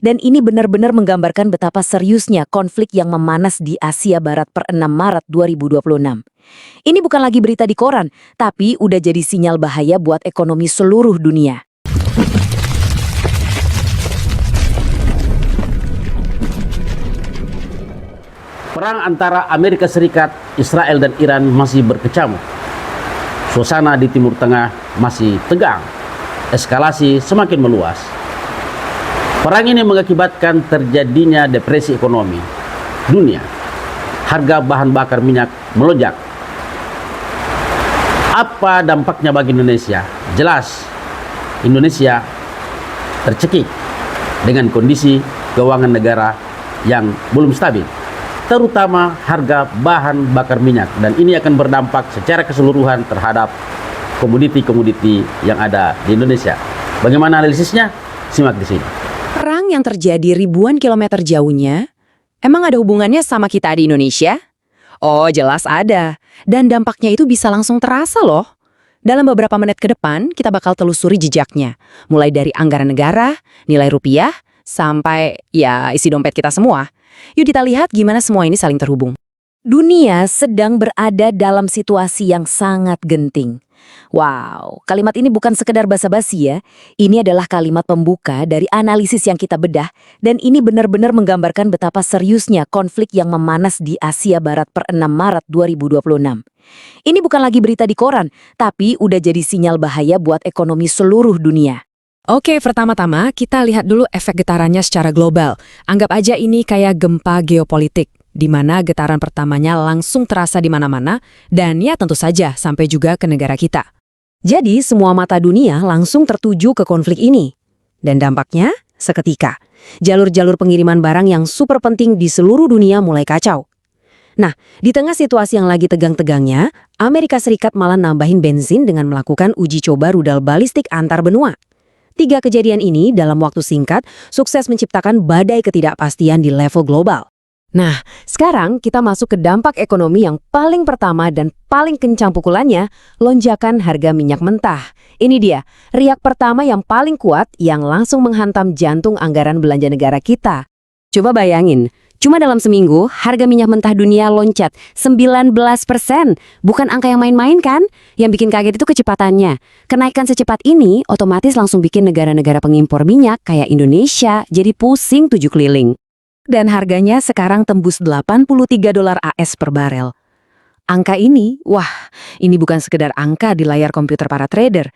Dan ini benar-benar menggambarkan betapa seriusnya konflik yang memanas di Asia Barat per 6 Maret 2026. Ini bukan lagi berita di koran, tapi udah jadi sinyal bahaya buat ekonomi seluruh dunia. Perang antara Amerika Serikat, Israel dan Iran masih berkecamuk. Suasana di Timur Tengah masih tegang. Eskalasi semakin meluas. Perang ini mengakibatkan terjadinya depresi ekonomi dunia. Harga bahan bakar minyak melonjak. Apa dampaknya bagi Indonesia? Jelas, Indonesia tercekik dengan kondisi keuangan negara yang belum stabil, terutama harga bahan bakar minyak, dan ini akan berdampak secara keseluruhan terhadap komoditi-komoditi yang ada di Indonesia. Bagaimana analisisnya? Simak di sini. Perang yang terjadi ribuan kilometer jauhnya, emang ada hubungannya sama kita di Indonesia? Oh, jelas ada. Dan dampaknya itu bisa langsung terasa loh. Dalam beberapa menit ke depan, kita bakal telusuri jejaknya. Mulai dari anggaran negara, nilai rupiah, sampai ya isi dompet kita semua. Yuk kita lihat gimana semua ini saling terhubung. Dunia sedang berada dalam situasi yang sangat genting. Wow, kalimat ini bukan sekedar basa-basi ya. Ini adalah kalimat pembuka dari analisis yang kita bedah, dan ini benar-benar menggambarkan betapa seriusnya konflik yang memanas di Asia Barat per 6 Maret 2026. Ini bukan lagi berita di koran, tapi udah jadi sinyal bahaya buat ekonomi seluruh dunia. Oke, pertama-tama kita lihat dulu efek getarannya secara global. Anggap aja ini kayak gempa geopolitik, di mana getaran pertamanya langsung terasa di mana-mana, dan ya tentu saja sampai juga ke negara kita. Jadi semua mata dunia langsung tertuju ke konflik ini. Dan dampaknya seketika. Jalur-jalur pengiriman barang yang super penting di seluruh dunia mulai kacau. Nah, di tengah situasi yang lagi tegang-tegangnya, Amerika Serikat malah nambahin bensin dengan melakukan uji coba rudal balistik antar benua. 3 kejadian ini dalam waktu singkat sukses menciptakan badai ketidakpastian di level global. Nah, sekarang kita masuk ke dampak ekonomi yang paling pertama dan paling kencang pukulannya, lonjakan harga minyak mentah. Ini dia, riak pertama yang paling kuat yang langsung menghantam jantung anggaran belanja negara kita. Coba bayangin, cuma dalam seminggu harga minyak mentah dunia loncat 19%. Bukan angka yang main-main kan? Yang bikin kaget itu kecepatannya. Kenaikan secepat ini otomatis langsung bikin negara-negara pengimpor minyak kayak Indonesia jadi pusing 7 keliling. Dan harganya sekarang tembus $83 AS per barel. Angka ini, wah, ini bukan sekedar angka di layar komputer para trader.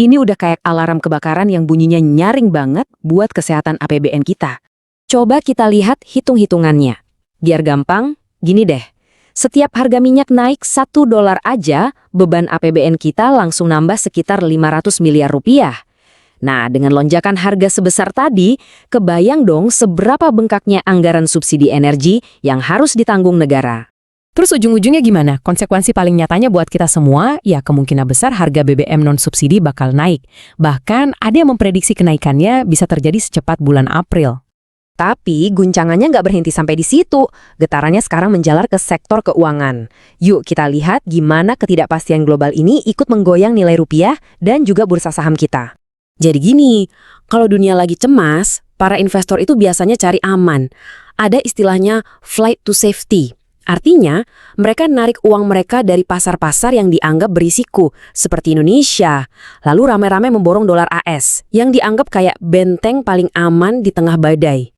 Ini udah kayak alarm kebakaran yang bunyinya nyaring banget buat kesehatan APBN kita. Coba kita lihat hitung-hitungannya. Biar gampang, gini deh. Setiap harga minyak naik $1 aja, beban APBN kita langsung nambah sekitar 500 miliar rupiah. Nah, dengan lonjakan harga sebesar tadi, kebayang dong seberapa bengkaknya anggaran subsidi energi yang harus ditanggung negara. Terus ujung-ujungnya gimana? Konsekuensi paling nyatanya buat kita semua, ya kemungkinan besar harga BBM non-subsidi bakal naik. Bahkan ada yang memprediksi kenaikannya bisa terjadi secepat bulan April. Tapi guncangannya nggak berhenti sampai di situ. Getarannya sekarang menjalar ke sektor keuangan. Yuk kita lihat gimana ketidakpastian global ini ikut menggoyang nilai rupiah dan juga bursa saham kita. Jadi gini, kalau dunia lagi cemas, para investor itu biasanya cari aman. Ada istilahnya flight to safety. Artinya, mereka narik uang mereka dari pasar-pasar yang dianggap berisiko, seperti Indonesia. Lalu rame-rame memborong dolar AS, yang dianggap kayak benteng paling aman di tengah badai.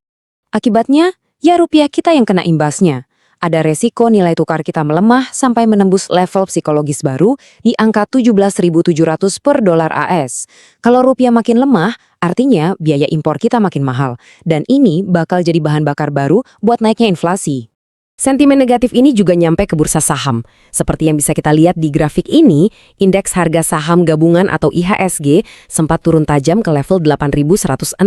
Akibatnya, ya rupiah kita yang kena imbasnya. Ada resiko nilai tukar kita melemah sampai menembus level psikologis baru di angka 17.700 per dolar AS. Kalau rupiah makin lemah, artinya biaya impor kita makin mahal. Dan ini bakal jadi bahan bakar baru buat naiknya inflasi. Sentimen negatif ini juga nyampe ke bursa saham. Seperti yang bisa kita lihat di grafik ini, indeks harga saham gabungan atau IHSG sempat turun tajam ke level 8.106.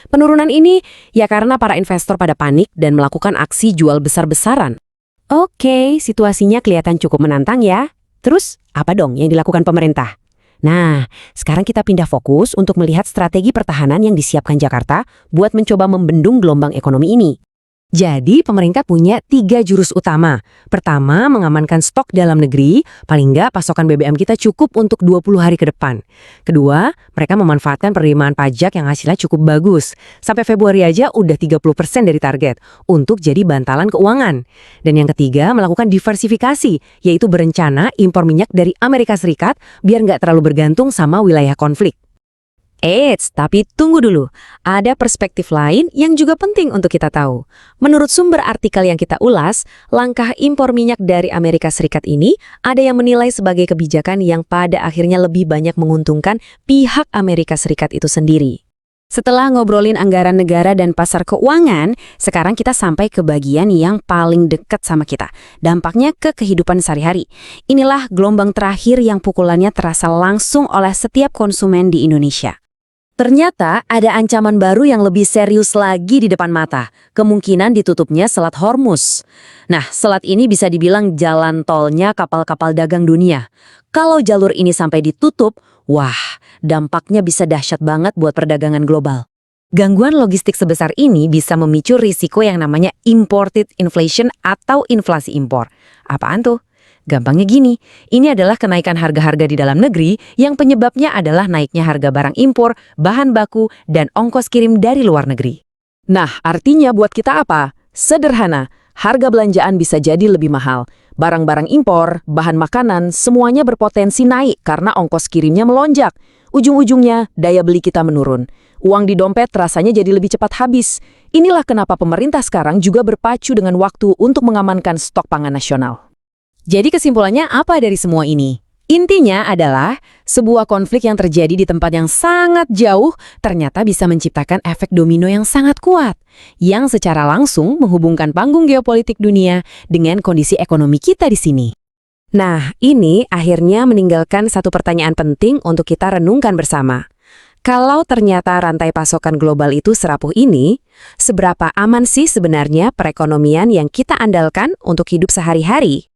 Penurunan ini ya karena para investor pada panik dan melakukan aksi jual besar-besaran. Oke, situasinya kelihatan cukup menantang ya. Terus, apa dong yang dilakukan pemerintah? Nah, sekarang kita pindah fokus untuk melihat strategi pertahanan yang disiapkan Jakarta buat mencoba membendung gelombang ekonomi ini. Jadi, pemerintah punya 3 jurus utama. Pertama, mengamankan stok dalam negeri, paling nggak pasokan BBM kita cukup untuk 20 hari ke depan. Kedua, mereka memanfaatkan penerimaan pajak yang hasilnya cukup bagus. Sampai Februari aja udah 30% dari target, untuk jadi bantalan keuangan. Dan yang ketiga, melakukan diversifikasi, yaitu berencana impor minyak dari Amerika Serikat biar nggak terlalu bergantung sama wilayah konflik. Eits, tapi tunggu dulu. Ada perspektif lain yang juga penting untuk kita tahu. Menurut sumber artikel yang kita ulas, langkah impor minyak dari Amerika Serikat ini ada yang menilai sebagai kebijakan yang pada akhirnya lebih banyak menguntungkan pihak Amerika Serikat itu sendiri. Setelah ngobrolin anggaran negara dan pasar keuangan, sekarang kita sampai ke bagian yang paling dekat sama kita. Dampaknya ke kehidupan sehari-hari. Inilah gelombang terakhir yang pukulannya terasa langsung oleh setiap konsumen di Indonesia. Ternyata ada ancaman baru yang lebih serius lagi di depan mata, kemungkinan ditutupnya Selat Hormuz. Nah, selat ini bisa dibilang jalan tolnya kapal-kapal dagang dunia. Kalau jalur ini sampai ditutup, wah, dampaknya bisa dahsyat banget buat perdagangan global. Gangguan logistik sebesar ini bisa memicu risiko yang namanya imported inflation atau inflasi impor. Apaan tuh? Gampangnya gini, ini adalah kenaikan harga-harga di dalam negeri yang penyebabnya adalah naiknya harga barang impor, bahan baku, dan ongkos kirim dari luar negeri. Nah, artinya buat kita apa? Sederhana, harga belanjaan bisa jadi lebih mahal. Barang-barang impor, bahan makanan, semuanya berpotensi naik karena ongkos kirimnya melonjak. Ujung-ujungnya, daya beli kita menurun. Uang di dompet rasanya jadi lebih cepat habis. Inilah kenapa pemerintah sekarang juga berpacu dengan waktu untuk mengamankan stok pangan nasional. Jadi kesimpulannya apa dari semua ini? Intinya adalah sebuah konflik yang terjadi di tempat yang sangat jauh ternyata bisa menciptakan efek domino yang sangat kuat, yang secara langsung menghubungkan panggung geopolitik dunia dengan kondisi ekonomi kita di sini. Nah, ini akhirnya meninggalkan satu pertanyaan penting untuk kita renungkan bersama. Kalau ternyata rantai pasokan global itu serapuh ini, seberapa aman sih sebenarnya perekonomian yang kita andalkan untuk hidup sehari-hari?